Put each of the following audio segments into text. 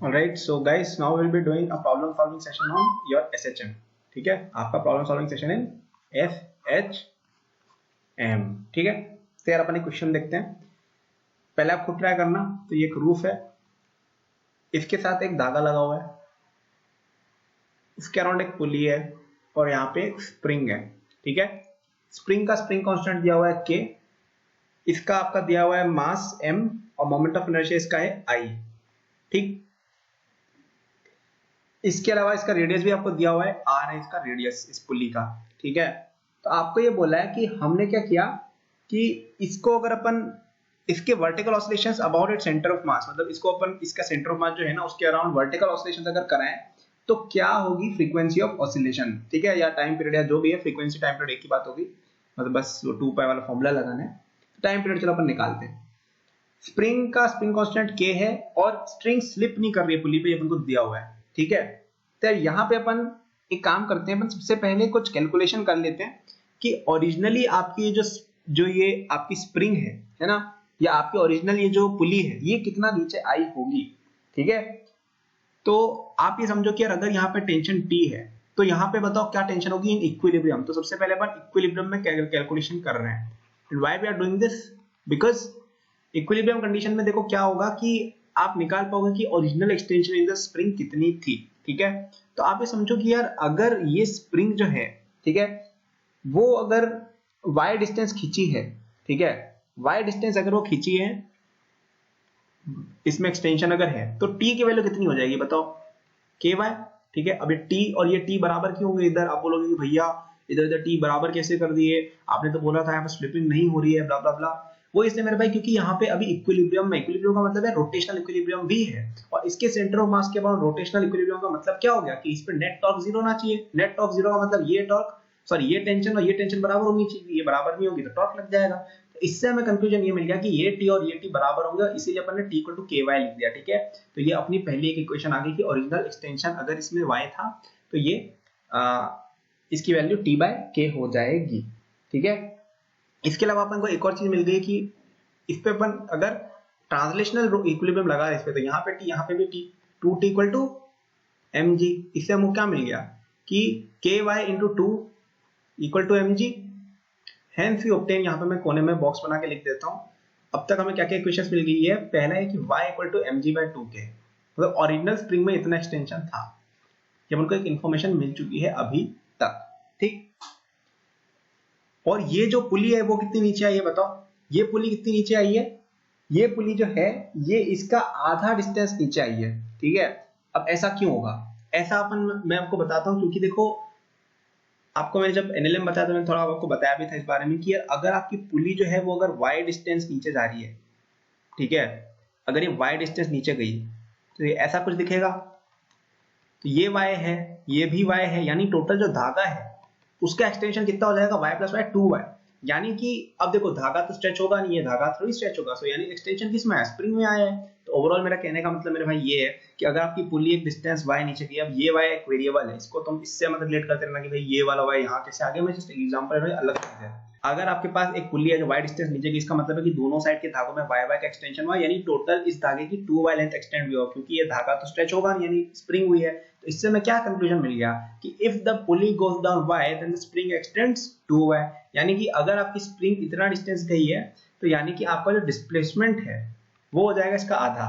Alright, so guys, now we'll be doing a problem solving session on your SHM. ठीक है, आपका problem solving session in SHM. ठीक है, तो यार अपन एक क्वेश्चन देखते हैं. पहले आप खुद ट्राई करना. तो ये एक रूफ है, इसके साथ एक धागा लगा हुआ है, इसके अराउंड एक पुली है और यहाँ पे एक स्प्रिंग है. ठीक है, स्प्रिंग का स्प्रिंग कांस्टेंट दिया हुआ है K, इसका आपका दिया हुआ है मास M और मोमेंट ऑफ इनर्शिया इसका है I. ठीक, इसके अलावा इसका रेडियस भी आपको दिया हुआ है R है इसका रेडियस इस पुली का. ठीक है, तो आपको ये बोला है कि हमने क्या किया कि इसको अगर अपन इसके vertical oscillations about it centre of mass, मतलब इसको अपन इसका सेंटर ऑफ मास जो है ना उसके अराउंड वर्टिकल ऑसिलेशंस अगर कराएं तो क्या होगी फ्रीक्वेंसी ऑफ ऑसिलेशन. ठीक है, या टाइम पीरियड या जो भी है, फ्रीक्वेंसी टाइम पीरियड एक ही बात होगी, मतलब बस वो 2 पाई वाला फॉर्मूला लगाना है. टाइम पीरियड चलो अपन निकालते हैं. स्प्रिंग का स्प्रिंग कांस्टेंट K है और स्ट्रिंग स्लिप नहीं कर रही है पुली पे, अपन को दिया हुआ है. ठीक है, तो यहाँ पे अपन एक काम करते हैं, अपन सबसे पहले कुछ कैलकुलेशन कर लेते हैं कि ओरिजिनली आपकी जो ये आपकी स्प्रिंग है ना, या आपकी ओरिजिनल ये जो पुली है ये कितना नीचे आई होगी. ठीक है, तो आप ये समझो कि यार अगर यहाँ पे टेंशन T है तो यहाँ पे बताओ क्या टेंशन होगी इन इक्विलिब्रियम. तो सबसे पहले अपन इक्विलिब्रियम में कैलकुलेशन कर रहे हैं. Why we are doing this? Because equilibrium condition में देखो क्या होगा कि आप निकाल पाओगे कि original extension in the spring कितनी थी. ठीक है, तो आप ये समझो कि यार अगर ये स्प्रिंग जो है, ठीक है, वो अगर y डिस्टेंस खींची है, ठीक है, y डिस्टेंस अगर वो खींची है, इसमें एक्सटेंशन अगर है तो t की वैल्यू कितनी हो जाएगी बताओ? ky. ठीक है, अब ये t और ये t बराबर क्यों होंगे? इधर आप बोलोगे कि भैया इधर इधर t बराबर कैसे कर दिए, आपने तो बोला था यहाँ पर स्लिपिंग नहीं हो रही है, ब्ला ब्ला ब्ला. वो इसलिए मेरे भाई क्योंकि यहाँ पे अभी इक्विलिब्रियम में, इक्विलिब्रियम का मतलब है रोटेशनल इक्विलिब्रियम भी है, और इसके सेंटर ऑफ मास के अबाउट रोटेशनल इक्विलिब्रियम का मतलब क्या हो गया कि इस पे नेट टॉर्क जीरो होना चाहिए. नेट टॉर्क जीरो का मतलब ये टॉर्क सॉरी ये टेंशन और ये टेंशन बराबर होनी चाहिए. ये बराबर नहीं होगी तो टॉर्क लग जाएगा. तो इससे हमें कंक्लूजन ये मिल गया कि ये t और ये t बराबर होंगे, इसीलिए अपन ने t इक्वल टू ky लिख दिया. ठीक है, तो ये अपनी पहली एक इक्वेशन आ गई कि ओरिजिनल एक्सटेंशन अगर इसमें y था तो ये इसकी वैल्यू t बाय k हो जाएगी. ठीक है, इसके अलावा अपन को एक और चीज मिल गई कि इस पे अपन अगर ट्रांसलेशनल इक्विलिब्रियम लगा इस पे, तो यहाँ पे t यहाँ पे भी t, 2t equal to mg. इससे हमको क्या मिल गया कि ky into 2 equal to mg. Hence we obtain, यहाँ पे मैं कोने में बॉक्स बना के लिख देता हूँ. अब तक हमें क्या क्या इक्वेशंस मिल गई है. पहला है कि y equal to mg by 2k, मतलब ओरिजिनल स्प्रिंग में इतना एक्सटेंशन था. ये हमको एक इंफॉर्मेशन मिल चुकी है अभी तक. ठीक, और ये जो पुली है वो कितनी नीचे आई है बताओ? ये पुली कितनी नीचे आई है? ये पुली जो है ये इसका आधा डिस्टेंस नीचे आई है. ठीक है, अब ऐसा क्यों होगा? ऐसा अपन मैं आपको बताता हूं, क्योंकि देखो आपको मैंने जब एनएलएम बताया तो मैंने थोड़ा आपको बताया भी था इस बारे में कि अगर आपकी पुली जो है वो अगर y डिस्टेंस नीचे जा रही है, ठीक है, अगर ये y डिस्टेंस नीचे गई तो ये ऐसा कुछ दिखेगा. तो ये y है, ये भी y है, यानी टोटल जो धागा है उसका एक्सटेंशन कितना हो जाएगा? y plus y 2y. यानी कि अब देखो धागा तो स्ट्रेच होगा नहीं, ये धागा थोड़ी स्ट्रेच होगा. सो यानी एक्सटेंशन किस में है? स्प्रिंग में आया है. तो ओवरऑल मेरा कहने का मतलब मेरे भाई ये है कि अगर आपकी पुली एक डिस्टेंस y नीचे गई, अब ये y एक वेरिएबल है, इसको तुम इससे मतलब रिलेट करते रहना कि भाई ये वाला y यहाँ कैसे आ गया. मैं जस्ट एग्जांपल है, अलग चीज है. अगर आपके पास एक पुली है जो y डिस्टेंस नीचे गई, इसका मतलब है कि दोनों साइड के धागों में y का एक्सटेंशन हुआ, यानी टोटल इस धागे की 2y लेंथ एक्सटेंड हुई, क्योंकि ये धागा तो स्ट्रेच होगा नहीं, यानी स्प्रिंग हुई है. तो इससे मैं क्या कंक्लूजन मिल गया कि if the pulley goes down y then the spring extends 2y. यानी कि अगर आपकी स्प्रिंग इतना डिस्टेंस गई है तो यानी कि आपका जो डिस्प्लेसमेंट है वो हो जाएगा इसका आधा.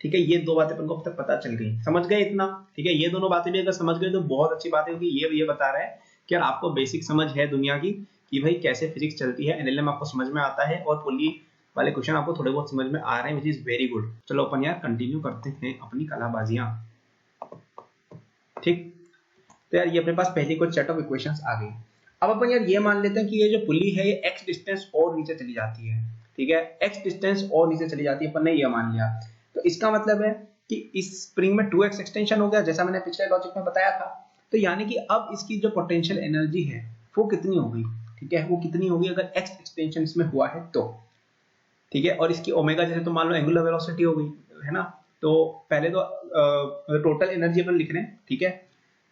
ठीक है, ये दो बातें अपन को अब तक पता चल गई. समझ गए इतना? ठीक है, ये दोनों बातें भी अगर समझ गए तो बहुत अच्छी बात है, क्योंकि ये बता रहा है कि यार आपको बेसिक समझ है दुनिया की कि भाई कैसे फिजिक्स चलती है, एनएलएम आपको समझ में आता है और पुली वाले क्वेश्चन आपको थोड़े बहुत समझ में आ रहे हैं, विच इज वेरी गुड. चलो अपन यार कंटिन्यू करते हैं अपनी कलाबाजियां. ठीक, तो यार ये अपने पास पहली कुछ सेट ऑफ इक्वेशंस आ गई. अब अपन यार ये मान लेते हैं कि ये जो पुली है ये x डिस्टेंस और नीचे चली जाती है. ठीक है, x डिस्टेंस और नीचे चली जाती है, अपन ने ये मान लिया. तो इसका मतलब है कि इस स्प्रिंग में 2x एक्सटेंशन हो गया, जैसा मैंने पिछले लॉजिक में बताया था. तो यानी कि अब इसकी जो पोटेंशियल एनर्जी है वो कितनी होगी? ठीक है, वो कितनी होगी अगर x एक्सटेंशन इसमें हुआ है तो. ठीक है, और इसकी ओमेगा जैसे तो मान लो एंगुलर वेलोसिटी हो गई है ना. तो पहले तो टोटल एनर्जी अपन लिख रहे हैं. ठीक है,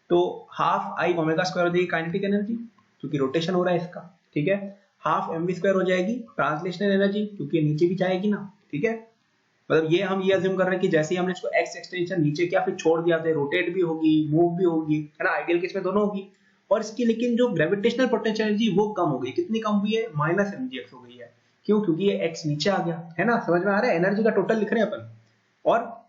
तो हाफ आई ओमेगा स्क्वायर हो जाएगी काइनेटिक एनर्जी, क्योंकि रोटेशन हो रहा है इसका. ठीक है, हाफ mv स्क्वायर हो जाएगी ट्रांसलेशनल एनर्जी, क्योंकि नीचे भी जाएगी ना. ठीक है, मतलब ये हम ये अज्यूम कर रहे हैं कि जैसे ही हमने इसको x एक्सटेंशन नीचे किया फिर छोड़ दिया तो रोटेट भी होगी मूव भी होगी, है ना, आइडियल केस में दोनों होगी। और इसकी लेकिन जो ग्रेविटेशनल पोटेंशियल एनर्जी वो कम हो गई, कितनी कम हुई है, -mgx हो गई है। क्यों? क्योंकि ये x नीचे आ गया, है ना, समझ में आ रहा है, एनर्जी का टोटल लिख रहे हैं अपन। और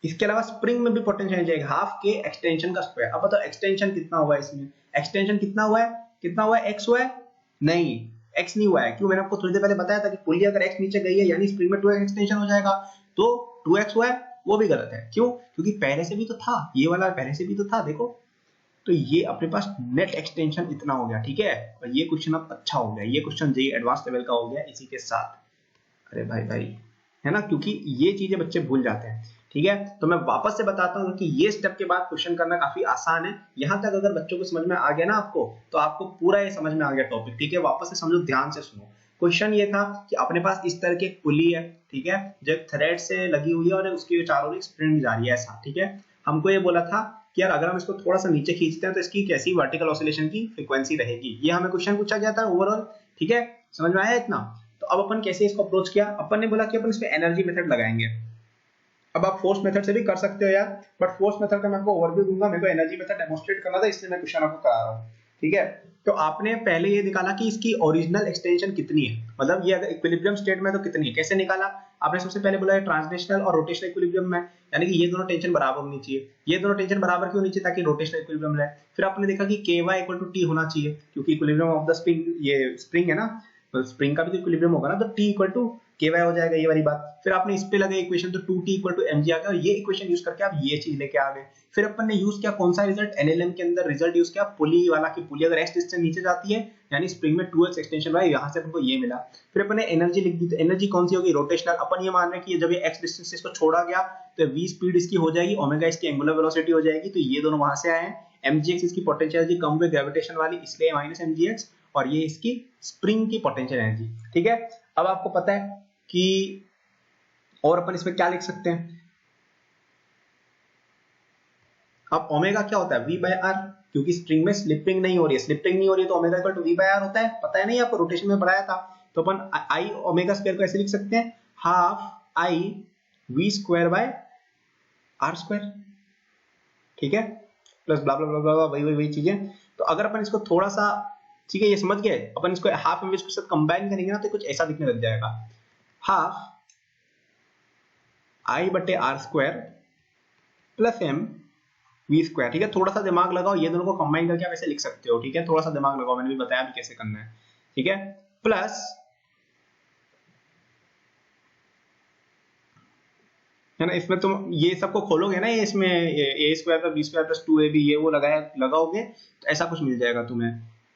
इसके अलावा स्प्रिंग में भी पोटेंशियल जाएगा हाफ के एक्सटेंशन का स्क्वायर। अब बताओ एक्सटेंशन कितना हुआ है इसमें, एक्सटेंशन कितना हुआ है, कितना हुआ है, x हुआ है, नहीं x नहीं हुआ है। क्यों? मैंने आपको थोड़ी देर पहले बताया था कि पुली अगर x नीचे गई है यानी स्प्रिंग में 2x एक्सटेंशन हो जाएगा, तो 2x हुआ है, वो भी गलत है। क्यों? क्योंकि पहले से भी तो था, ये वाला पहले से भी तो था, देखो। तो ये अपने पास नेट एक्सटेंशन इतना हो गया, ठीक है। और ये क्वेश्चन अब अच्छा हो गया, ये क्वेश्चन जेईई एडवांस लेवल का हो गया इसी के साथ। अरे भाई भाई, है ना, क्योंकि ये चीजें बच्चे भूल जाते हैं, ठीक है। तो मैं वापस से बताता हूँ कि ये स्टेप के बाद क्वेश्चन करना काफी आसान है। यहां तक अगर बच्चों को समझ में आ गया ना आपको, तो आपको पूरा ये समझ में आ गया टॉपिक, ठीक है। वापस से समझो, ध्यान से सुनो। क्वेश्चन ये था कि अपने पास इस तरह की एक पुली है, ठीक है, जो थ्रेड से लगी हुई है और उसके चारों ओर स्प्रिंग जा रही है, ऐसा, ठीक है। हमको ये बोला था कि यार अगर हम इसको थोड़ा सा नीचे खींचते हैं तो इसकी कैसी वर्टिकल ऑसिलेशन की फ्रीक्वेंसी रहेगी, ये हमें क्वेश्चन पूछा गया था ओवरऑल, ठीक है। समझ में आया इतना? तो अब अपन कैसे इसको अप्रोच किया, अपन ने बोला कि अपन इसमें एनर्जी मेथड लगाएंगे। अब आप फोर्स मेथड से भी कर सकते हो यार, बट फोर्स मेथड का मैं आपको ओवरव्यू दूंगा, मेरे को एनर्जी मेथड डेमोंस्ट्रेट करना था इसलिए मैं क्वेश्चन आपको करा रहा हूं, ठीक है। तो आपने पहले ये निकाला कि इसकी ओरिजिनल एक्सटेंशन कितनी है, मतलब ये अगर इक्विलिब्रियम स्टेट में तो कितनी है, कैसे निकाला? आपने सबसे पहले बोला है ट्रांसलेशनल और रोटेशनल इक्विलिब्रियम में, यानी कि ये दोनों टेंशन बराबर होनी चाहिए। ये दोनों टेंशन बराबर क्यों होनी चाहिए? ताकि रोटेशनल इक्विलिब्रियम रहे। फिर आपने देखा कि ky = t होना चाहिए, क्योंकि इक्विलिब्रियम ऑफ द स्प्रिंग, ये स्प्रिंग है ना, तो स्प्रिंग का भी तो इक्विलिब्रियम होगा ना, तो t = ky हो जाएगा, ये वाली बात। फिर आपने इस पे लगाई इक्वेशन, तो 2t = mg आ गया, और ये इक्वेशन यूज करके आप ये चीज लेके आ गए। फिर अपन ने यूज किया कौन सा रिजल्ट, एनएलएम के अंदर रिजल्ट यूज किया पुली वाला, कि पुली अगर x डिस्टेंस नीचे जाती है यानी स्प्रिंग में 2x एक्सटेंशन हुआ है, यहां से हमको ये मिला। फिर अपन ने एनर्जी लिख दी, तो एनर्जी कौन सी होगी, रोटेशनल। अपन ये मान रहे हैं कि जब ये x डिस्टेंस से इसको छोड़ा गया तो v स्पीड इसकी हो जाएगी, ओमेगा इसकी एंगुलर वेलोसिटी हो जाएगी, तो ये दोनों वहां से आए हैं। mgx इसकी पोटेंशियल एनर्जी कम हुई ग्रेविटेशन वाली, इसलिए -mgx, और ये इसकी स्प्रिंग की पोटेंशियल एनर्जी, ठीक है। अब आपको पता है कि और अपन इसमें क्या लिख सकते हैं। अब ओमेगा क्या होता है, v/r, क्योंकि स्प्रिंग में स्लिपिंग नहीं हो रही है, स्लिपिंग नहीं हो रही है तो ओमेगा = v/r होता है, पता है नहीं आपको, रोटेशन में पढ़ाया था। तो अपन i ओमेगा स्क्वायर को ऐसे लिख सकते हैं, हाफ i v²/r², ठीक है, प्लस ब्ला ब्ला ब्ला ब्ला, वही चीजें। तो अगर अपन इसको थोड़ा सा, ठीक है, ये समझ गए, अपन इसको हाफ mv के साथ कंबाइन करेंगे ना तो कुछ ऐसा दिखने लग जाएगा, half i/r² plus m v², ठीक है। थोड़ा सा दिमाग लगाओ, ये दोनों को कंबाइन करके आप ऐसे लिख सकते हो, ठीक है, थोड़ा सा दिमाग लगाओ, मैंने भी बताया भी कैसे करना है, ठीक है। प्लस, है ना, इसमें तुम ये सबको खोलोगे ना, ये इसमें a² + b² + 2ab ये वो लगाओगे तो ऐसा कुछ मिल जाएगा तुम्हें,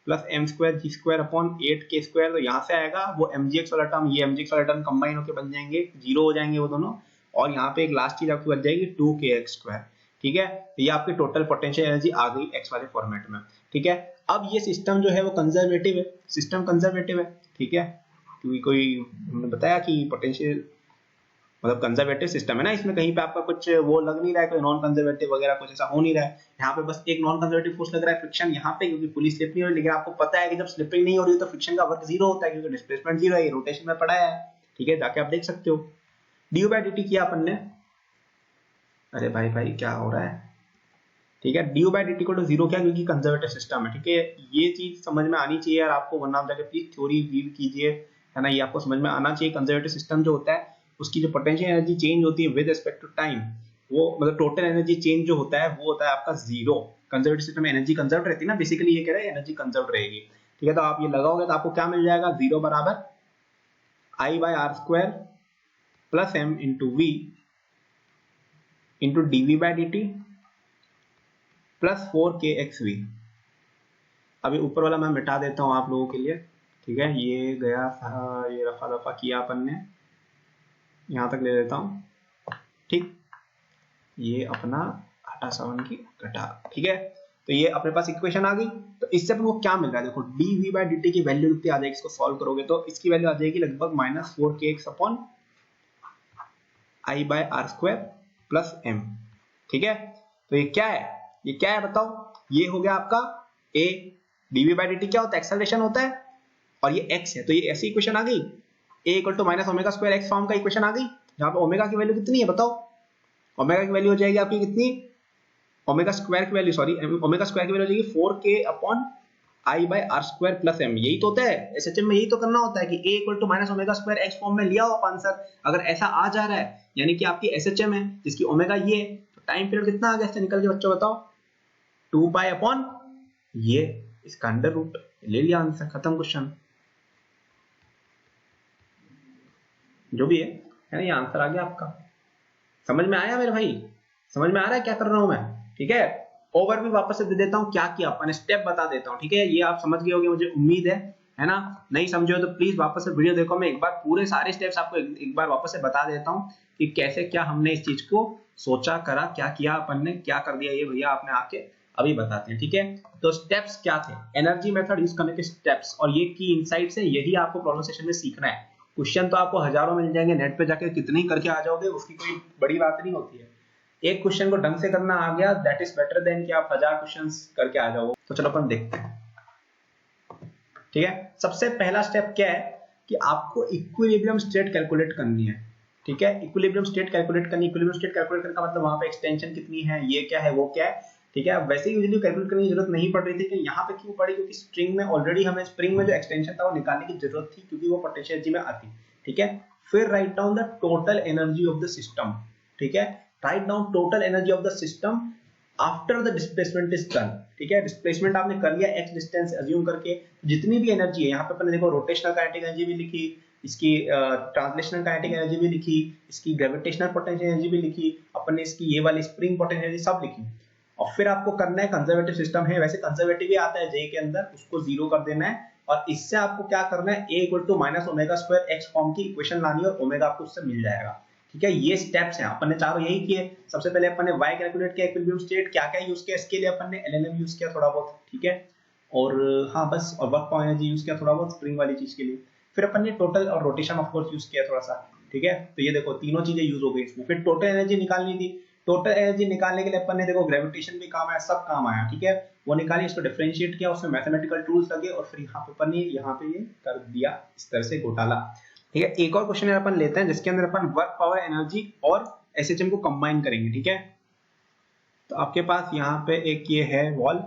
प्लस m² g²/8k², तो यहाँ से आएगा वो mgx वाला टर्म, ये mgx वाला टर्म कंबाइन होकर बन जाएंगे, जीरो हो जाएंगे वो दोनों, और यहाँ पे एक लास्ट चीज आपकी बच जाएगी 2kx², ठीक है। ये आपकी टोटल पोटेंशियल एनर्जी आ गई x वाले फॉर्मेट में, ठीक है। अब ये सिस्टम जो है वो कंजर्वेटिव है, सिस्टम कंजर्वेटिव है, ठीक है, क्योंकि कोई हमने बताया कि पोटेंशियल मतलब कंजर्वेटिव सिस्टम है ना, इसमें कहीं पे आपका कुछ वो लग नहीं रहा है, कोई नॉन कंजर्वेटिव वगैरह कुछ ऐसा हो नहीं रहा है। यहाँ पे बस एक नॉन कंजर्वेटिव फोर्स लग रहा है, फ्रिक्शन यहाँ पे, क्योंकि पुली स्लिप नहीं हो रही। लेकिन आपको पता है कि जब स्लिपिंग नहीं हो रही है तो फ्रिक्शन का वर्क जीरो होता है, क्योंकि डिस्प्लेसमेंट जीरो है, ये रोटेशन में पड़ा है, ठीक है, जाके आप देख सकते हो। du/dt किया अपन ने, अरे भाई भाई क्या हो रहा है, ठीक है, du/dt को 0 क्या, क्योंकि कंजर्वेटिव सिस्टम है, ठीक है। ये चीज समझ में आनी चाहिए यार आपको, वरना आप जाके प्लीज थ्योरी रीड कीजिए, है ना, ये आपको समझ में आना चाहिए। कंजर्वेटिव सिस्टम जो होता है उसकी जो पोटेंशियल एनर्जी चेंज होती है विद रिस्पेक्ट टू टाइम, वो मतलब टोटल एनर्जी चेंज जो होता है वो होता है आपका जीरो। कंजर्वेटिव सिस्टम में एनर्जी कंजर्व रहती है ना, बेसिकली ये कह रहा है एनर्जी कंजर्व रहेगी, ठीक है। तो आप ये लगाओगे तो आपको क्या मिल जाएगा, 0 बराबर i/r² plus m into v into dv/dt plus 4kxv। अभी ऊपर वाला मैं मिटा देता हूं आप लोगों के लिए, ठीक है, ये गया था, ये रफा दफा किया अपन ने, यहां तक ले लेता हूं, ठीक, ये अपना हटा 7 की घटा, ठीक है। तो ये अपने पास इक्वेशन आ गई। तो इससे अपन को क्या मिल रहा है, देखो dv/dt की वैल्यू कितनी आ जाएगी, इसको सॉल्व करोगे तो इसकी वैल्यू आ जाएगी लगभग -4kx i/r² प्लस m, ठीक है। तो ये क्या है, ये क्या है बताओ, ये हो गया आपका a, dv/dt क्या होता है, एक्सेलरेशन होता है, और ये x है, तो ये ऐसी इक्वेशन आ गई। A equal to minus omega square x form का इक्वेशन आ गई, जहां पे ओमेगा की वैल्यू कितनी है बताओ, ओमेगा की वैल्यू हो जाएगी आपकी कितनी, ओमेगा स्क्वायर की वैल्यू सॉरी ओमेगा स्क्वायर की वैल्यू हो जाएगी 4k upon I by R square plus M. यही तो होता है एसएचएम में, यही तो करना होता है कि A equal to minus omega square x form में लिया हो आप आंसर। अगर ऐसा आ जा रहा है यानी कि आपकी एसएचएम है जिसकी ओमेगा ये है, तो टाइम पीरियड कितना आ गया इससे निकल के बच्चों बताओ, 2 पाई अपॉन ये इसका अंडर रूट, ले लिया आंसर, खत्म क्वेश्चन। जो भी है ना, ये आंसर आ गया आपका। समझ में आया मेरे भाई, समझ में आ रहा है क्या कर रहा हूं मैं, ठीक है। ओवरव्यू वापस से दे देता हूं क्या किया अपन, स्टेप बता देता हूं, ठीक है। ये आप समझ गए होंगे मुझे उम्मीद है ना। नहीं समझे हो तो प्लीज वापस से वीडियो देखो, मैं एक बार पूरे सारे स्टेप्स आपको एक बार वापस से बता देता हूं कि कैसे क्या हमने इस चीज को सोचा, करा, क्या किया अपन ने, क्या कर दिया ये भैया आपने आके अभी बताते हैं, ठीक है। तो स्टेप्स क्या थे, एनर्जी मेथड यूज करने के स्टेप्स, और ये की इनसाइट्स है, यही आपको प्रॉब्लम सेशन में सीखना है। क्वेश्चन तो आपको हजारों मिल जाएंगे नेट पे जाके, कितने ही करके आ जाओगे, उसकी कोई बड़ी बात नहीं होती है। एक क्वेश्चन को ढंग से करना आ गया, दैट इज बेटर देन कि आप 1000 क्वेश्चंस करके आ जाओ। तो चलो अपन देखते हैं, ठीक है। सबसे पहला स्टेप क्या है कि आपको इक्विलिब्रियम स्टेट कैलकुलेट करनी है, ठीक है। इक्विलिब्रियम स्टेट कैलकुलेट करनी, इक्विलिब्रियम स्टेट कैलकुलेट करने का मतलब वहां पे एक्सटेंशन कितनी है, ये क्या है, वो क्या है, ठीक है। वैसे यूजुअली कैलकुलेट करने की जरूरत नहीं पड़ रही थी, कि यहाँ पे क्यों पड़ी, क्योंकि स्ट्रिंग में ऑलरेडी हमें स्प्रिंग में जो एक्सटेंशन था वो निकालने की जरूरत थी, क्योंकि वो पोटेंशियल एनर्जी में आती, ठीक है। फिर write down the total energy of the system, ठीक है। Write down total energy of the system after the displacement is done, ठीक है। डिस्प्लेसमेंट आपने कर लिया x डिस्टेंस अज्यूम करके, जितनी भी एनर्जी है यहाँ पे अपन ने देखो रोटेशनल काइनेटिक एनर्जी भी लिखी, इसकी ट्रांसलेशनल काइनेटिक एनर्जी भी लिखी, इसकी ग्रेविटेशनल पोटेंशियल एनर्जी भी लिखी, अपन ने इसकी ये वाली स्प्रिंग पोटेंशियल एनर्जी सब लिखी। और फिर आपको करना है, कंजर्वेटिव सिस्टम है, वैसे कंजर्वेटिव ही आता है जे के अंदर, उसको जीरो कर देना है, और इससे आपको क्या करना है, a equal to minus omega square x form की इक्वेशन लानी है, और ओमेगा आपको उससे मिल जाएगा, ठीक है। ये स्टेप्स हैं, अपन ने चारों यही किए। सबसे पहले अपन ने y कैलकुलेट किया, इक्विलिब्रियम स्टेट क्या क्या यूज किया, इसके लिए अपन ने एलएनएम यूज किया थोड़ा बहुत, ठीक है। और हाँ बस, और वर्क पावर एनर्जी यूज किया थोड़ा बहुत स्प्रिंग वाली चीज के लिए। फिर अपन ने टोटल और रोटेशन ऑफ कोर्स यूज किया थोड़ा सा, ठीक है। तो ये देखो तीनों चीजें यूज हो गई इसमें। फिर टोटल एनर्जी निकालनी थी, टोटल एनर्जी निकालने के लिए अपन ने देखो ग्रेविटेशन भी काम आया, सब काम आया, ठीक है। वो निकाली, इसको डिफरेंशिएट किया, उसमें मैथमेटिकल टूल्स लगे, और फिर यहाँ पे अपन ने यहाँ पे ये कर दिया इस तरह से घोटाला, ठीक है। एक और क्वेश्चन अपन लेते हैं जिसके अंदर अपन वर्क पावर एनर्जी और एसएचएम को कंबाइन करेंगे, ठीक है। तो आपके पास यहाँ पे एक ये है वॉल,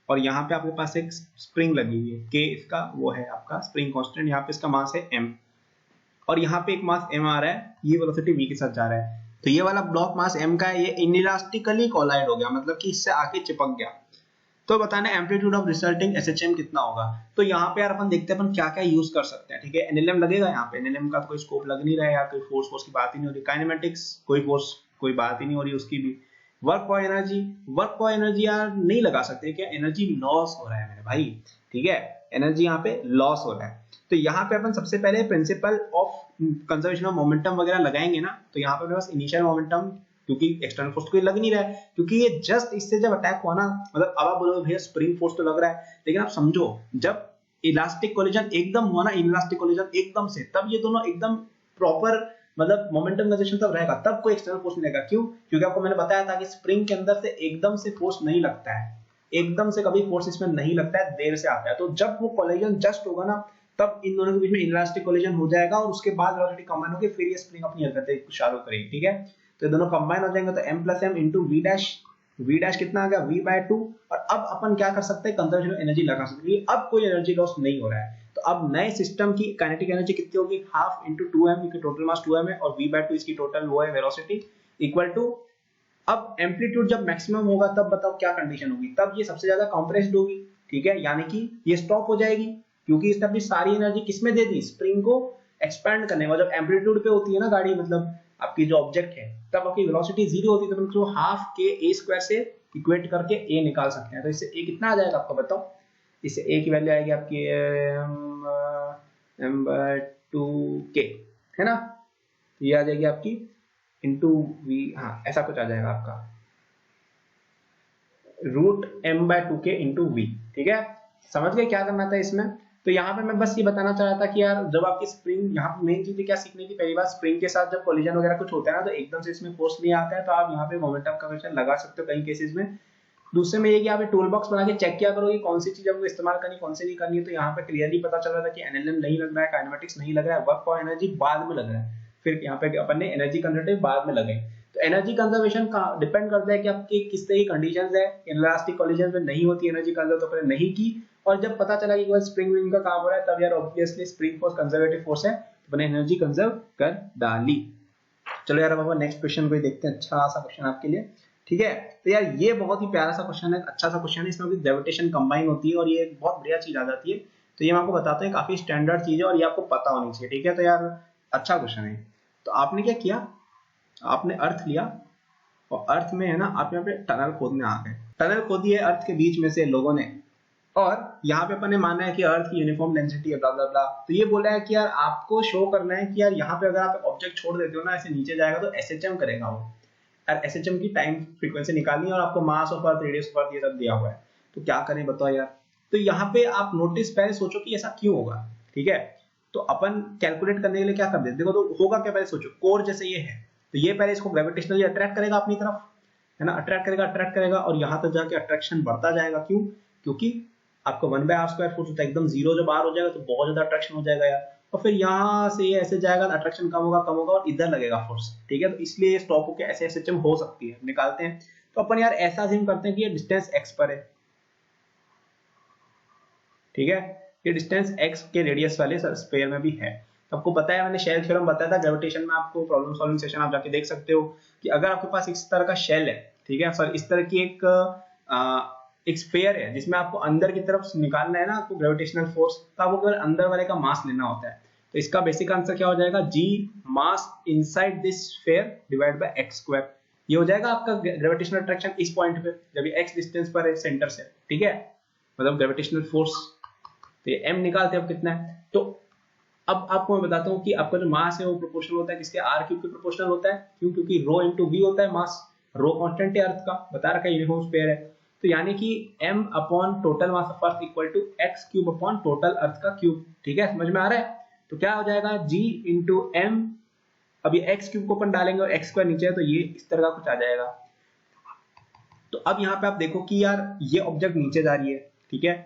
और यहाँ पे आपके पास एक स्प्रिंग लगी हुई है, के इसका वो है आपका स्प्रिंग कांस्टेंट, यहाँ पे इसका मास है m, और यहाँ पे एक मास m आ रहा है, ये वेलोसिटी v के साथ जा रहा है। तो ये वाला ब्लॉक मास m का है, ये इनइलास्टिकली कोलाइड हो गया, मतलब कि इससे आके चिपक गया। तो बताना एम्पलीट्यूड ऑफ रिजल्टिंग एसएचएम कितना होगा। तो यहाँ पे यार अपन देखते हैं अपन क्या क्या यूज कर सकते हैं, ठीक है। एनएलएम लगेगा, यहाँ पे एनएलएम का तो कोई स्कोप लग नहीं रहा है यार, कोई फोर्स की बात ही नहीं हो रही। काइनेमेटिक्स कोई फोर्स कोई बात ही नहीं हो रही उसकी भी। वर्क पावर एनर्जी यार नहीं लगा सकते क्या, एनर्जी लॉस हो रहा है मेरे भाई, ठीक है। एनर्जी यहाँ पे लॉस हो रहा है, तो यहाँ पे अपन सबसे पहले principle of conservation of momentum वगैरह लगाएंगे ना। तो यहाँ पे अपने पास इनिशियल मोमेंटम, क्योंकि एक्सटर्नल फोर्स कोई लग नहीं रहा है, क्योंकि ये जस्ट इससे जब अटैक हुआ ना, मतलब अब आप बोलोगे भैया स्प्रिंग फोर्स तो लग रहा है, लेकिन आप समझो जब इलास्टिक कोलिजन एकदम हुआ ना, इनइलास्टिक कोलिजन एकदम से, तब ये दोनों एकदम प्रॉपर मतलब मोमेंटम कंजर्वेशन तब रहेगा, तब कोई एक्सटर्नल फोर्स नहीं लगेगा। क्यों? क्योंकि आपको मैंने बताया था कि स्प्रिंग के अंदर से एकदम से फोर्स नहीं लगता है, एकदम से कभी फोर्स इसमें नहीं लगता है, देर से आता है। तो जब वो कोलिजन जस्ट होगा ना, तब इन दोनों के बीच में इनइलास्टिक कोलिजन हो जाएगा, और उसके बाद वेलोसिटी कंबाइन होकर फिर ये स्प्रिंग अपनी हरकतें चालू करेगी, ठीक है। तो दोनों कंबाइन हो जाएंगे, तो m plus M into V dash कितना आ गया v/2। और अब अपन क्या कर सकते हैं, कंजर्वेशन एनर्जी लगा सकते हैं, अब कोई एनर्जी लॉस नहीं हो रहा है। तो अब नए सिस्टम की काइनेटिक एनर्जी कितनी होगी, हाफ इंटू 2m, क्योंकि टोटल मास 2m है, और v/2 इसकी टोटल वो है वेलोसिटी, इक्वल टू, अब एम्पलीट्यूड जब मैक्सिमम होगा तब बताओ क्या कंडीशन होगी, तब ये सबसे ज्यादा कंप्रेस्ड होगी, ठीक है। यानी कि ये स्टॉप हो जाएगी, क्योंकि इसने अपनी सारी एनर्जी किसमें दे दी, स्प्रिंग को एक्सपैंड करने में। जब एम्पलीट्यूड पे होती है ना गाड़ी, मतलब आपकी जो ऑब्जेक्ट है, तब आपकी वेलोसिटी जीरो होती है, तो हम हाफ के a स्क्वायर से इक्वेट करके a निकाल सकते हैं। तो इससे a कितना आ जाएगा आपको बताओ, इससे a की वैल्यू आएगी आपकी m/2k, है ना। ये आ जाएगी आपकी इंटू v, हाँ ऐसा कुछ आ जाएगा आपका, रूट m/2k इंटू v, ठीक है। समझ गए क्या करना था इसमें। तो यहाँ पे मैं बस ये बताना चाह रहा था कि यार जब आपकी स्प्रिंग, यहाँ पे मेन चीज क्या सीखने की, पहली बार स्प्रिंग के साथ जब कोलिजन वगैरह कुछ होता है ना, तो एकदम से इसमें फोर्स नहीं आता है, तो आप यहाँ पे मोमेंटम का क्वेश्चन लगा सकते हो कई केसेस में। दूसरे में ये कि आप टूल बॉक्स बना के चेक किया करो कि कौन सी चीज आपको इस्तेमाल करनी कौन सी नहीं करनी है। तो यहाँ पे क्लियरली पता चल रहा था कि एनएलएम नहीं लग रहा है, काइनेमेटिक्स नहीं लग रहा है, वर्क फॉर एनर्जी बाद में लग रहा है। फिर यहाँ पे अपन ने एनर्जी कंजर्वेटिव बाद में लगे। तो एनर्जी कंजर्वेशन का डिपेंड करता है कि आपकी किस तरह की कंडीशंस है। इनलास्टिक कॉलिजन में नहीं होती एनर्जी कंजर्व, तो अपने नहीं की। और जब पता चला कि स्प्रिंग विंग का काम हो रहा है, तब यार obviously spring force conservative force है, तो अपने एनर्जी कंजर्व कर डाली। चलो यार अब अपन नेक्स्ट क्वेश्चन को देखते हैं। अच्छा सा क्वेश्चन आपके लिए, ठीक है। तो यार ये बहुत ही प्यारा सा क्वेश्चन है, अच्छा सा क्वेश्चन है। इसमें ग्रेविटेशन कंबाइन होती है और ये एक बहुत बढ़िया चीज आ जाती है। तो ये मैं आपको बताता हूँ, काफी स्टैंडर्ड चीज है और ये आपको पता होनी चाहिए, ठीक है। तो यार अच्छा क्वेश्चन है। तो आपने क्या किया, आपने अर्थ लिया और अर्थ में है ना आप यहाँ पे टनल खोदने आ गए। टनल खोदी है अर्थ के बीच में से लोगों ने, और यहाँ पे अपन ने माना है कि अर्थ की यूनिफॉर्म डेंसिटी है, ब्ला ब्ला ब्ला। तो ये बोला है कि यार आपको शो करना है कि यार यहाँ पे अगर आप ऑब्जेक्ट छोड़ देते हो ना, ऐसे नीचे जाएगा तो एसएचएम करेगा वो। यार एसएचएम की टाइम फ्रीक्वेंसी निकालनी है और आपको मास of earth, radius of earth ये सब दिया हुआ है। तो क्या करें बताओ यार। तो यहाँ पे आप नोटिस पहले सोचो कि ऐसा क्यों होगा, ठीक है। तो अपन कैलकुलेट करने के लिए क्या कर देते, देखो तो होगा क्या, पहले सोचो। कोर जैसे ये है, तो ये पहले इसको ग्रेविटेशनली अट्रैक्ट करेगा अपनी तरफ, है ना, अट्रैक्ट करेगा और यहाँ तक जाके अट्रैक्शन बढ़ता जाएगा। क्यों? क्योंकि आपको 1/r² फोर्स होता है, एकदम जीरो जब r हो जाएगा तो बहुत ज्यादा अट्रैक्शन हो जाएगा यार। और फिर यहाँ से ये ऐसे जाएगा, अट्रैक्शन कम होगा और इधर लगेगा फोर्स, ठीक है। तो इसलिए ये स्टॉप होकर ऐसे एसएचएम हो सकती है, निकालते हैं। तो अपन यार ऐसा अज्यूम करते हैं कि ये डिस्टेंस x पर है, ठीक है। ये डिस्टेंस x के रेडियस वाले स्फीयर में भी है। आपको पता है, मैंने शेल थ्योरम बताया था ग्रेविटेशन में, आपको प्रॉब्लम सॉल्विंग सेशन आप जाके देख सकते हो कि अगर आपके पास इस तरह का शेल है, ठीक है, सॉरी इस तरह की एक स्फीयर है जिसमें आपको अंदर की तरफ निकालना है ना आपको ग्रेविटेशनल फोर्स, तो आपको केवल अंदर वाले का मास लेना होता है। तो इसका बेसिक आंसर क्या हो जाएगा, g mass inside this sphere divide by x²। ये हो जाएगा आपका ग्रेविटेशनल अट्रैक्शन इस पॉइंट पे, जब ये x डिस्टेंस पर है सेंटर से, ठीक है, मतलब ग्रेविटेशनल फोर्स। तो ये m निकालते हैं अब कितना है। तो अब आपको मैं बताता हूँ कि आपका जो मास है वो प्रोपोर्शनल होता है किसके, r³ के प्रोपोर्शनल होता है। क्यों? क्योंकि रो इंटू v होता है मास, रो कांस्टेंट है अर्थ का, बता रखा है, यूनिफॉर्म स्फीयर है। तो यानी कि m upon total mass of earth equal to x³ upon total earth का क्यूब, ठीक है, समझ में आ रहा है। तो क्या हो जाएगा, g इंटू m, अब ये x³ को अपन डालेंगे और x² नीचे है, तो ये इस तरह का कुछ आ जाएगा। तो अब यहाँ पे आप देखो कि यार ये ऑब्जेक्ट नीचे जा रही है, ठीक है,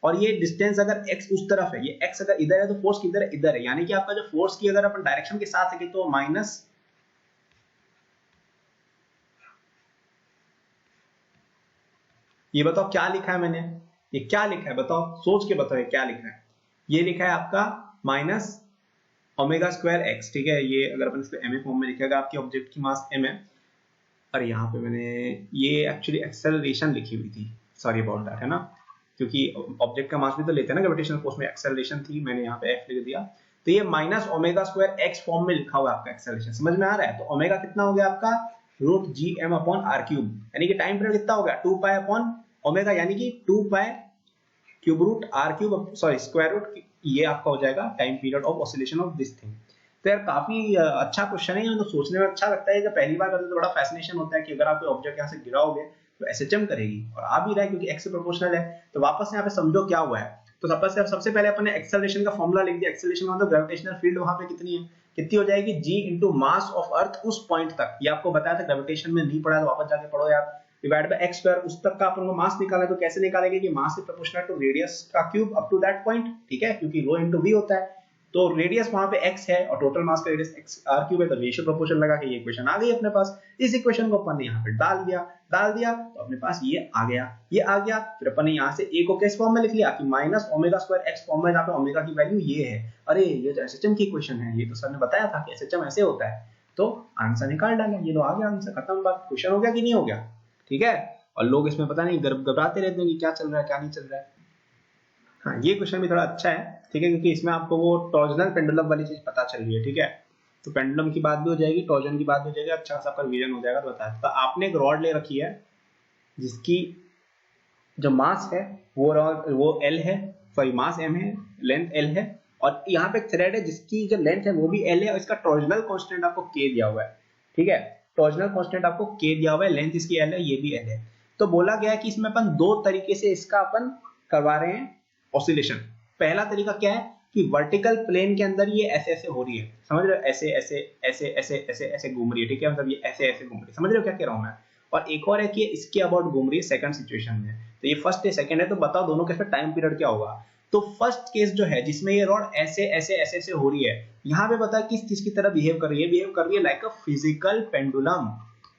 और ये डिस्टेंस अगर x उस तरफ है, ये x अगर इधर है तो फोर्स किधर है, इधर है। यानी कि आपका जो फोर्स की अगर अपन डायरेक्शन के साथ है तो माइनस, ये बताओ क्या लिखा है मैंने, ये क्या लिखा है बताओ, सोच के बताओ ये क्या लिखा है। ये लिखा है आपका माइनस ओमेगा² x, ठीक है। ये अगर अपन इसको m फॉर्म में लिखेगा, आपकी ऑब्जेक्ट की मास m है, और यहाँ पे मैंने ये एक्चुअली एक्सेलरेशन लिखी हुई थी, सॉरी अबाउट दैट, है ना, क्योंकि ऑब्जेक्ट का मास भी तो लेते हैं ना ग्रेविटेशनल फोर्स में, एक्सेलरेशन थी, मैंने यहाँ पे f लिख दिया। तो ये माइनस ओमेगा² x फॉर्म में लिखा हुआ है आपका एक्सेलरेशन, समझ में आ रहा है। तो ओमेगा कितना हो गया आपका, √gm अपॉन r³, यानी कि टाइम पीरियड कितना हो गया, 2 पाई अपॉन ओमेगा, यानी कि 2 pi cube root r³, sorry square root, ये आपका हो जाएगा time period of oscillation of this thing. तो यार काफी अच्छा क्वेश्चन है, तो सोचने में अच्छा लगता है। जब पहली बार करते तो बड़ा फैसिनेशन होता है कि अगर आप कोई ऑब्जेक्ट यहाँ से गिराओगे तो एसएचएम करेगी, और आ भी रहा है क्योंकि x से प्रोपोर्शनल है। तो वापस यहाँ पे समझो क्या हुआ है। तो सबसे पहले अपन ने एक्सेलरेशन का फॉर्मूला लिख दिया। एक्सेलरेशन का मतलब ग्रेविटेशनल फील्ड वहां पे कितनी है, कितनी हो जाएगी, g इंटू मास ऑफ अर्थ उस पॉइंट तक। ये आपको बताया था, ग्रेविटेशन में नहीं पढ़ा तो वापस जाके पढ़ो यार। डिवाइड बाय x², उस तक का अपन को मास निकाला, तो कैसे निकालेंगे कि mass is proportional to radius का cube up to that point, ठीक है, क्योंकि रो इंटू v होता है। तो रेडियस वहां पे x है और टोटल मास का रेडियस x r³ है, तो रेशियो प्रोपोर्शन लगा के ये इक्वेशन आ गई अपने पास। इस इक्वेशन को अपन ने यहाँ पे डाल दिया तो अपने पास ये आ गया। फिर अपन ने यहाँ से a को किस फॉर्म में लिख लिया कि माइनस ओमेगा² x फॉर्म में, जहाँ पे ओमेगा की वैल्यू ये है। अरे ये तो एसएचएम की इक्वेशन है, ये तो सर ने बताया था कि एसएचएम ऐसे होता है। तो आंसर निकाल डाला, ये लो आ गया आंसर, खत्म बात। क्वेश्चन हो गया कि नहीं हो गया, ठीक है। और लोग इसमें पता नहीं घबराते रहते हैं कि क्या चल रहा है क्या नहीं चल रहा है। हाँ, ये क्वेश्चन भी थोड़ा अच्छा है, ठीक है, क्योंकि इसमें आपको वो टॉर्जनल पेंडुलम वाली चीज पता चल रही है, ठीक है। तो पेंडुलम की बात भी हो जाएगी, टॉर्जन की बात भी हो जाएगी, अच्छा खासा आपका रिवीजन हो जाएगा। तो बताया तो आपने एक रॉड ले रखी है जिसकी जो मास है वो L है, सॉरी मास M है, लेंथ L है, और यहाँ पे थ्रेड है जिसकी जो लेंथ है वो भी L है, और इसका टॉर्जनल कांस्टेंट आपको K दिया हुआ है, ठीक है। टॉर्जनल कांस्टेंट आपको K दिया हुआ है, लेंथ इसकी L है, ये भी L है। तो बोला गया है कि इसमें अपन दो तरीके से इसका अपन करवा रहे हैं ऑसिलेशन। पहला तरीका क्या है कि वर्टिकल प्लेन के अंदर ये ऐसे ऐसे हो रही है, समझ रहे हो, ऐसे ऐसे ऐसे ऐसे ऐसे ऐसे घूम रही है, ठीक है, मतलब ये ऐसे ऐसे घूम रही है, समझ रहे हो क्या कह रहा हूं मैं। और एक और है कि इसके अबाउट घूम रही है सेकंड सिचुएशन में। तो ये फर्स्ट है सेकंड है, तो बताओ दोनों के टाइम पीरियड क्या होगा। तो फर्स्ट केस जो है जिसमें ये रॉड ऐसे ऐसे ऐसे ऐसे हो रही है, यहाँ पे बता किस चीज की तरह बिहेव कर रही है, बिहेव कर रही है लाइक अ फिजिकल पेंडुलम,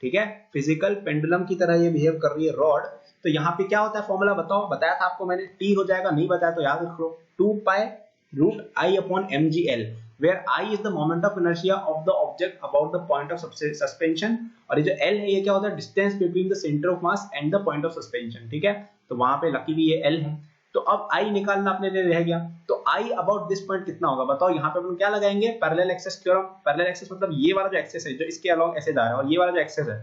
ठीक है, फिजिकल पेंडुलम की तरह ये बिहेव कर रही है रॉड। तो यहाँ पे क्या होता है फॉर्मूला बताओ, बताया था आपको मैंने, टी हो जाएगा, नहीं बताया तो याद रखो, 2 pi root I upon mgl, where I is the moment of inertia of the object about the point of suspension, और ये जो L है ये क्या होता है, distance between the center of mass and the point of suspension, ठीक है। तो वहां पे लकीली ये L है। तो अब I निकालना अपने लिए रह गया, तो I about this point कितना होगा बताओ। यहाँ पे अपन क्या लगाएंगे, parallel axis theorem. Parallel axis मतलब ये वाला जो एक्सेस है जो इसके अलोंग ऐसे जा रहा है, और ये वाला जो एक्सेस है,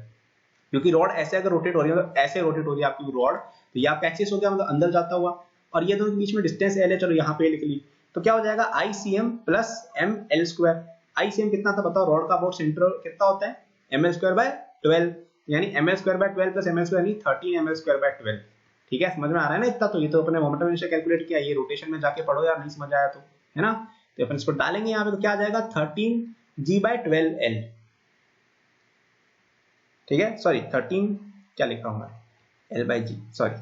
क्योंकि रॉड ऐसे अगर रोटेट हो रही है मतलब ऐसे रोटेट हो रही है आपकी रॉड, तो ये आपका एक्सेस हो गया मतलब अंदर जाता हुआ, और ये दोनों के बीच में डिस्टेंस L है, चलो यहाँ पे लिख ली। तो क्या हो जाएगा ICM plus ML square. ICM कितना था बताओ, रॉड का अबाउट सेंटर कितना होता है, ML स्क्वायर बाय 12, यानी ML square by 12 plus ML square यानी 13 ML स्क्वायर बाय 12, ठीक है। समझ में आ रहा है ना इतना, तो ये तो अपने मोमेंटम इनर्शिया कैलकुलेट किया, ये रोटेशन में जाके पढ़ो यार, नहीं समझ आया तो, है ना। तो अपन इसको डालेंगे यहाँ पे, तो क्या आ जाएगा 13G/12L, ठीक है, सॉरी 13 क्या लिख रहा हूँ मैं, L/G, सॉरी,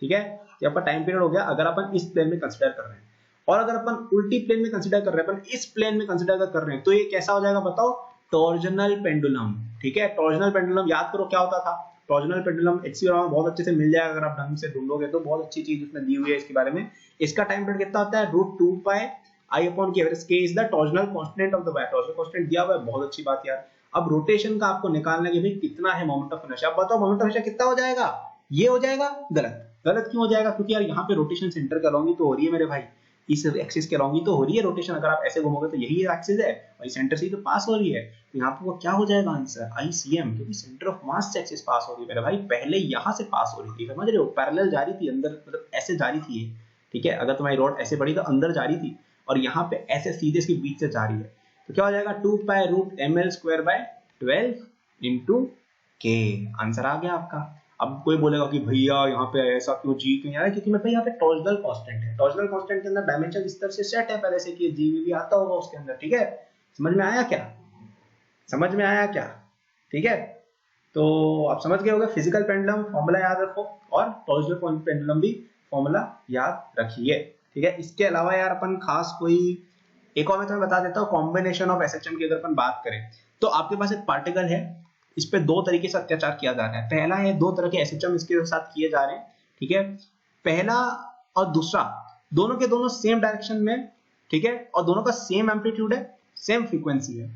ठीक है। ये आपका टाइम पीरियड हो गया अगर अपन इस प्लेन में कंसीडर कर रहे हैं, और अगर अपन उल्टी प्लेन में कंसीडर कर रहे हैं, अपन इस प्लेन में कंसीडर कर रहे हैं, तो ये कैसा हो जाएगा बताओ, टॉर्जनल पेंडुलम, ठीक है। टॉर्जनल पेंडुलम याद करो क्या होता था, टॉर्जनल पेंडुलम एक्सियोग्राम में बहुत अच्छे से मिल जाएगा, अगर आप ढंग से ढूंढोगे तो बहुत अच्छी चीज उसमें दी हुई है इसके बारे में। इसका टाइम पीरियड कितना होता है, √2 पाई I upon k, k is the torsional constant of the wire, torsional constant दिया हुआ है, बहुत अच्छी बात यार। अब रोटेशन का आपको निकालना है कि भाई कितना है मोमेंट ऑफ इनर्शिया, अब बताओ मोमेंट ऑफ इनर्शिया कितना हो जाएगा, ये हो जाएगा गलत। गलत क्यों हो जाएगा, क्योंकि यार यहाँ पे रोटेशन सेंटर के अलोंग ही तो हो रही है मेरे भाई, इस एक्सिस के अलोंग ही तो हो रही है रोटेशन, अगर आप ऐसे घूमोगे तो यही एक्सिस है और सेंटर से ही तो पास हो रही है, तो यहाँ पे वो क्या हो जाएगा आंसर ICM, क्योंकि सेंटर ऑफ मास से एक्सिस पास हो रही है मेरे भाई, पहले यहाँ से पास हो रही थी, समझ रहे हो, पैरेलल जा रही थी अंदर, मतलब ऐसे जा रही थी, ठीक है। अगर तुम्हारी रॉड ऐसे बढ़ी तो अंदर जा रही थी, और यहाँ पे ऐसे सीधे इसके बीच से जा रही है, तो क्या हो जाएगा 2 pi root ml square by 12 into k, answer आ गया आपका। अब कोई बोलेगा कि भैया यहाँ पे ऐसा क्यों, जी क्यों आ रहा है, क्योंकि मैं भाई यहाँ पे टॉर्जनल कांस्टेंट है, टॉर्जनल कांस्टेंट के अंदर डायमेंशन इस तरह से सेट है पहले से कि जी भी आता होगा उसके अंदर, ठीक है। समझ में आया क्या, समझ में आया क्या, ठीक है। तो आप समझ गए होंगे, फिजिकल पेंडुलम फॉर्मूला याद रखो, और टॉर्जनल पेंडुलम भी फॉर्मूला याद रखिए, ठीक है। इसके अलावा यार अपन खास कोई एक और मैं तुम्हें बता देता हूँ, कॉम्बिनेशन ऑफ SHM की अगर अपन बात करें, तो आपके पास एक पार्टिकल है, इस पे दो तरीके से अत्याचार किया जा रहा है। पहला है, दो तरह के SHM इसके साथ किए जा रहे हैं, ठीक है। पहला और दूसरा दोनों के दोनों सेम डायरेक्शन में, ठीक है, और दोनों का सेम एम्पलीट्यूड है, सेम फ्रीक्वेंसी है,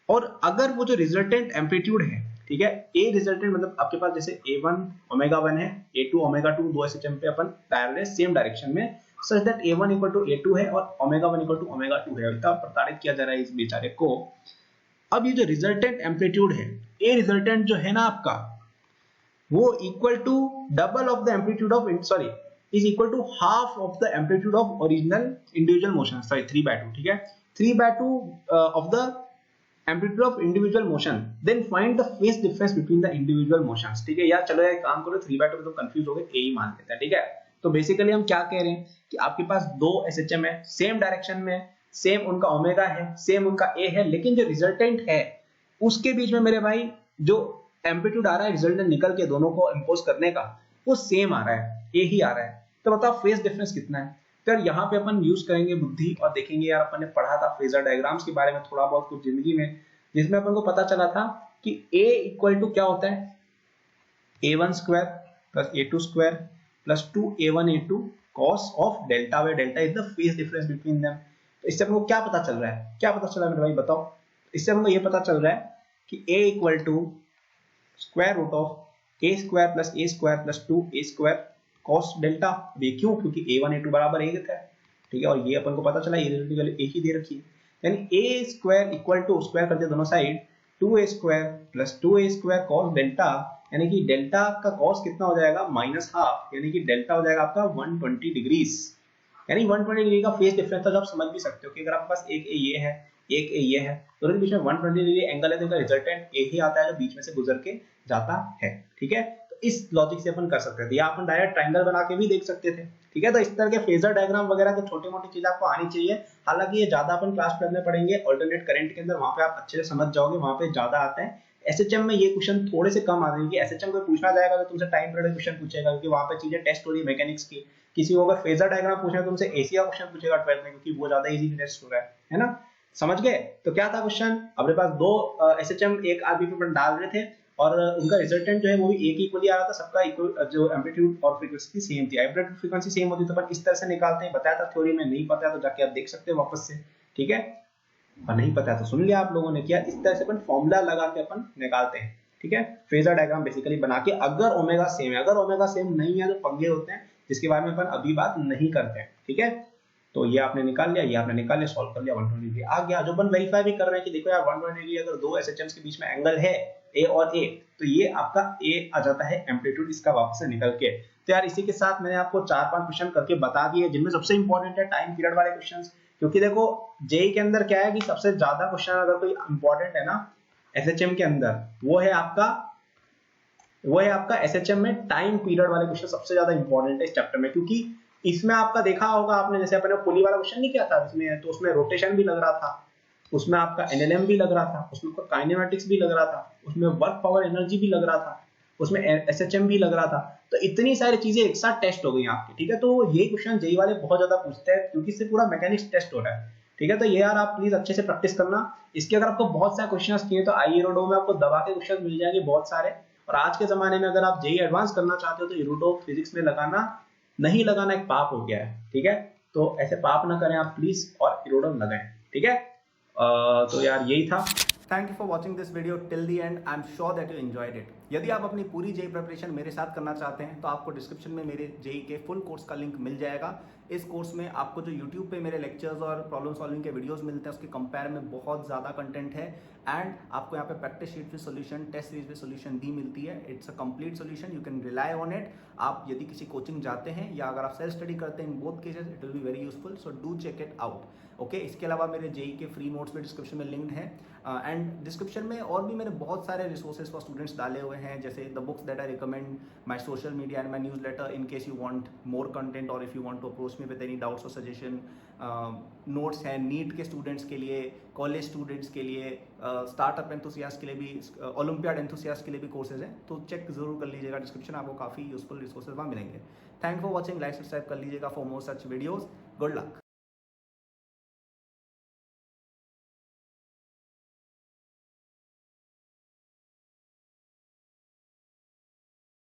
और अगर वो जो रिजल्टेंट एम्पलीट्यूड है, ठीक है, ए रिजल्टेंट मतलब आपके पास जैसे A1 ω1 है, A2 ω2, दो SHM पे अपन पैरेलल सेम डायरेक्शन में, such that A1 equal to A2 है और ω1 इक्वल टू ω2 है, इतना प्रताड़ित किया जा रहा है इस बेचारे को। अब ये जो रिजल्टेंट एम्पलीट्यूड है, ए रिजल्टेंट जो है ना आपका, वो equal to double of the amplitude of, sorry, is equal to half of the amplitude of original individual motion, sorry 3/2, ठीक है, 3/2 of the amplitude of individual motion, then find the phase difference between the individual motions, ठीक है। यार चलो यार काम करो, 3/2 तो कंफ्यूज हो गए, ए ही मान लेते हैं, ठीक है। तो बेसिकली हम क्या कह रहे हैं कि आपके पास दो SHM है, सेम डायरेक्शन में, सेम उनका ओमेगा है, सेम उनका ए है, लेकिन जो रिजल्टेंट है उसके बीच में मेरे भाई जो एम्पलीट्यूड आ रहा है रिजल्टेंट निकल के दोनों को इंपोज करने का, वो सेम आ रहा है, ए ही आ रहा है। तो बताओ फेज डिफरेंस कितना है। तो यार यहाँ पे अपन यूज करेंगे बुद्धि और देखेंगे, यार अपन ने पढ़ा था फेजर डायग्राम्स के बारे में थोड़ा बहुत कुछ जिंदगी में, जिसमें अपन को पता चला था कि a इक्वल टू क्या होता है, A1 square plus A2 square plus 2A1A2 cos of delta, way delta is the phase difference between them. तो इससे हमको क्या पता चल रहा है, क्या पता चल रहा है मेरे भाई बताओ। इससे हमको ये पता चल रहा है कि a equal to square root of a square plus a square plus 2a square cos delta. ये क्यों, क्योंकि A1 A2 बराबर एक है, ठीक है, और ये अपन को पता चला ये रिलेटिव एक ही दे रखी है, यानी a square equal to, square कर दिया दोनों side, 2a square plus 2a square cos delta, यानी कि डेल्टा का cos कितना हो जाएगा -12, यानी कि डेल्टा हो जाएगा आपका 120 डिग्रीज, यानी 120 डिग्री का फेज डिफरेंस तो आप समझ भी सकते हो कि अगर आपके पास एक ए ये है, एक ए ये है, दोनों के बीच में 120 डिग्री एंगल है, तो इसका रिजल्टेंट ए ही आता है जो बीच में से गुजर के जाता है, ठीक है। तो इस लॉजिक से अपन कर सकते थे, या अपन डायरेक्ट ट्रायंगल बना के भी देख सकते थे, ठीक है। तो इस तरह के फेजर डायग्राम वगैरह के छोटी मोटी चीज आपको आनी चाहिए, हालांकि ये ज्यादा अपन क्लास 12 में पढ़ेंगे, अल्टरनेट करंट के अंदर, वहां पे आप अच्छे से समझ जाओगे, वहां पे ज्यादा आता है एसएचएम में ये क्वेश्चन थोड़े से कम आते हैं, क्योंकि एसएचएम को पूछना जाएगा तो तुमसे टाइम पीरियड क्वेश्चन पूछेगा, क्योंकि वहां पे चीजें टेस्ट हो रही है मैकेनिक्स की। किसी को अगर फेजर डायग्राम पूछना है तो तुमसे एसी का क्वेश्चन पूछेगा 12th में, क्योंकि वो ज्यादा इजी टेस्ट हो रहा है ना। समझ गए? तो क्या था क्वेश्चन, अपने पास दो एसएचएम एक आरबीपी पर डाल रहे थे और उनका रिजल्टेंट जो है वो भी एक इक्वली आ रहा था, सबका इक्वल जो एम्पलीट्यूड और फ्रीक्वेंसी सेम थी। एम्पलीट्यूड फ्रीक्वेंसी सेम होती तो अपन इस तरह से निकालते हैं, बताया था थ्योरी में। नहीं पता है तो जाके आप देख सकते हो वापस से, ठीक है। और नहीं पता है तो सुन लिया आप लोगों ने, क्या इस तरह से अपन फॉर्मूला लगा के अपन निकालते हैं, ठीक है। फेजर डायग्राम बेसिकली बना के, अगर ओमेगा सेम है, अगर ओमेगा सेम नहीं है तो पंगे होते हैं, जिसके बारे में अपन अभी बात नहीं करते हैं, ठीक है। तो ये आपने निकाल लिया, ये आपने निकाल लिया, सॉल्व कर लिया, 120 डिग्री आ गया। जो अपन वेरीफाई भी कर रहे हैं कि देखो यार 120 डिग्री अगर दो एसएचएम्स के बीच में एंगल है ए और ए, तो ये आपका ए आ जाता है एम्पलीट्यूड इसका वापस से निकल के। तो यार इसी के साथ मैंने आपको 4-5 क्वेश्चन करके बता दिए, जिनमें सबसे इंपॉर्टेंट है टाइम पीरियड वाले क्वेश्चंस। क्योंकि देखो जेई के अंदर क्या है कि सबसे ज्यादा क्वेश्चन अगर कोई इंपॉर्टेंट है ना एसएचएम के अंदर, वो है आपका एसएचएम में टाइम पीरियड वाले क्वेश्चन सबसे ज्यादा इंपॉर्टेंट है इस चैप्टर में। क्योंकि इसमें आपका देखा होगा आपने, जैसे अपने पुली वाला क्वेश्चन नहीं किया था इसमें, तो उसमें रोटेशन भी लग रहा था, उसमें आपका एनएलएम भी लग रहा था, उसमें काइनेमेटिक्स भी लग रहा था, उसमें वर्क पावर एनर्जी भी लग रहा था, उसमें एसएचएम भी लग रहा था। तो इतनी सारी चीजें एक साथ टेस्ट हो गई आपकी, ठीक है। तो ये क्वेश्चन जेई वाले बहुत ज्यादा पूछते हैं, क्योंकि इससे पूरा मैकेनिक्स टेस्ट हो रहा है, ठीक है। तो ये यार आप प्लीज अच्छे से प्रैक्टिस करना। इसके अगर आपको बहुत सारे क्वेश्चन चाहिए तो आईरोडो में आपको दबा के क्वेश्चन मिल जाएंगे बहुत सारे। और आज के जमाने में अगर आप जेई एडवांस करना चाहते हो तो इरोडो फिजिक्स में लगाना, नहीं लगाना एक पाप हो गया है, ठीक है। तो ऐसे पाप ना करें आप प्लीज, और इरोडो लगाएं, ठीक है। तो यार यही था। Thank you for watching this video till the and. I am sure that you enjoyed it. यदि आप अपनी पूरी जेई प्रिपरेशन मेरे साथ करना चाहते हैं तो आपको डिस्क्रिप्शन में मेरे जेई के फुल कोर्स का लिंक मिल जाएगा। इस कोर्स में आपको जो यूट्यूब पे मेरे लेक्चर्स और प्रॉब्लम सॉल्विंग के वीडियोस मिलते हैं उसके कंपेयर में बहुत ज़्यादा कंटेंट है, एंड आपको यहाँ पे practice sheet with solution, test series with solution भी मिलती है। It's a complete solution, you can rely on it. आप यदि किसी कोचिंग जाते हैं या अगर आप सेल्फ स्टडी करते हैं, in both cases it will be very useful, so do check it out. Okay, इसके अलावा मेरे जेई के फ्री नोट्स भी डिस्क्रिप्शन में लिंक्ड हैं, एंड डिस्क्रिप्शन में और भी मैंने बहुत सारे रिसोर्सेज फॉर स्टूडेंट्स डाले हुए हैं, जैसे the books that I recommend, my social media and my newsletter in case you want more content और if you want to approach me with any doubts और सजेशन। नोट्स हैं NEET के students के लिए, कॉलेज स्टूडेंट्स के लिए, startup enthusiast के लिए भी, ओलंपियाड एंथुसियास्ट के लिए भी कोर्सेज हैं। तो चेक जरूर कर लीजिएगा डिस्क्रिप्शन, आपको काफ़ी यूजफुल रिसोर्सेज वहाँ मिलेंगे। Thank for watching, like subscribe कर लीजिएगा for more such videos. Good luck.